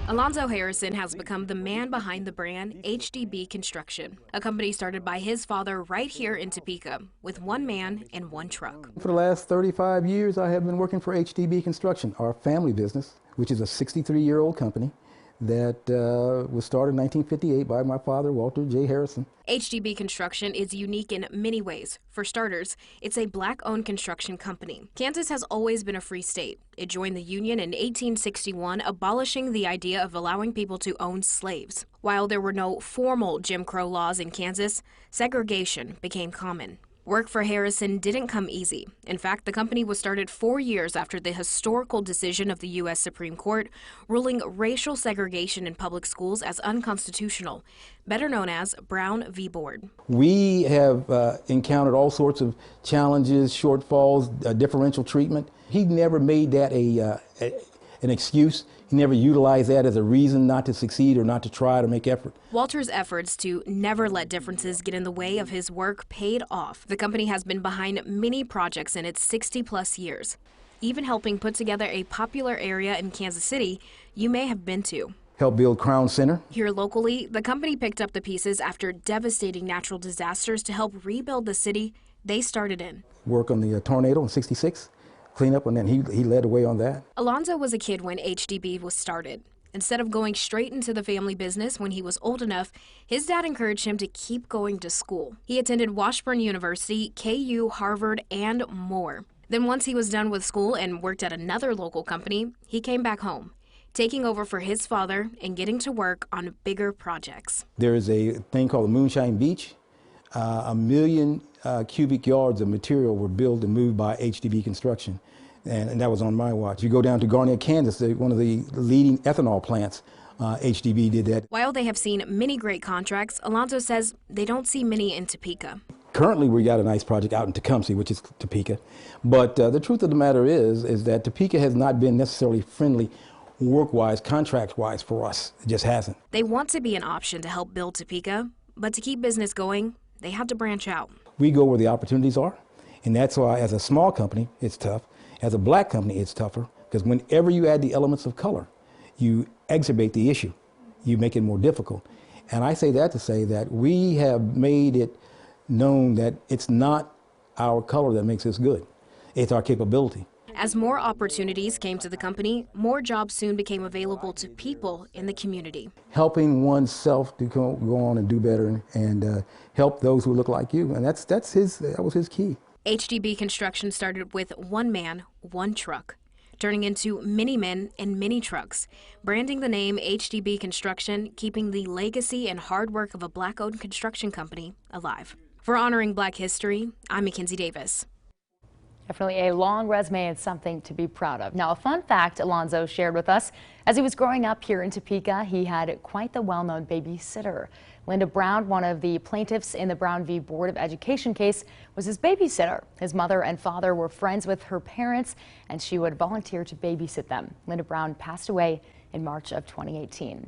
Alonzo Harrison has become the man behind the brand HDB Construction, a company started by his father right here in Topeka with one man and one truck. For the last 35 years, I have been working for HDB Construction, our family business, which is a 63-year-old company that was started in 1958 by my father, Walter J. Harrison. HDB Construction is unique in many ways. For starters, it's a black-owned construction company. Kansas has always been a free state. It joined the Union in 1861, abolishing the idea of allowing people to own slaves. While there were no formal Jim Crow laws in Kansas, segregation became common. Work for Harrison didn't come easy. In fact, the company was started 4 years after the historical decision of the U.S. Supreme Court ruling racial segregation in public schools as unconstitutional, better known as Brown v. Board. We have encountered all sorts of challenges, shortfalls, differential treatment. He never made that an excuse. He never utilized that as a reason not to succeed or not to try to make effort. Walter's efforts to never let differences get in the way of his work paid off. The company has been behind many projects in its 60-plus years, even helping put together a popular area in Kansas City you may have been to. Helped build Crown Center. Here locally, the company picked up the pieces after devastating natural disasters to help rebuild the city they started in. Work on the tornado in '66. Clean up, and then he led the way on that. Alonzo was a kid when HDB was started. Instead of going straight into the family business when he was old enough, his dad encouraged him to keep going to school. He attended Washburn University, KU, Harvard, and more. Then once he was done with school and worked at another local company, he came back home, taking over for his father and getting to work on bigger projects. There is a thing called the Moonshine Beach. 1 million cubic yards of material were built and moved by HDB Construction, and that was on my watch. You go down to Garnett, Kansas, one of the leading ethanol plants, HDB did that. While they have seen many great contracts, Alonzo says they don't see many in Topeka. Currently, we got a nice project out in Tecumseh, which is Topeka, but the truth of the matter is that Topeka has not been necessarily friendly work-wise, contract-wise for us. It just hasn't. They want to be an option to help build Topeka, but to keep business going, they have to branch out. We go where the opportunities are, and that's why as a small company, it's tough. As a black company, it's tougher, because whenever you add the elements of color, you exacerbate the issue. You make it more difficult. And I say that to say that we have made it known that it's not our color that makes us good. It's our capability. As more opportunities came to the company, more jobs soon became available to people in the community. Helping oneself to go on and do better and help those who look like you, and that was his key. HDB Construction started with one man, one truck, turning into many men and many trucks, branding the name HDB Construction, keeping the legacy and hard work of a black-owned construction company alive. For Honoring Black History, I'm Mackenzie Davis. Definitely a long resume and something to be proud of. Now, a fun fact Alonzo shared with us, as he was growing up here in Topeka, he had quite the well-known babysitter. Linda Brown, one of the plaintiffs in the Brown v. Board of Education case, was his babysitter. His mother and father were friends with her parents, and she would volunteer to babysit them. Linda Brown passed away in March of 2018.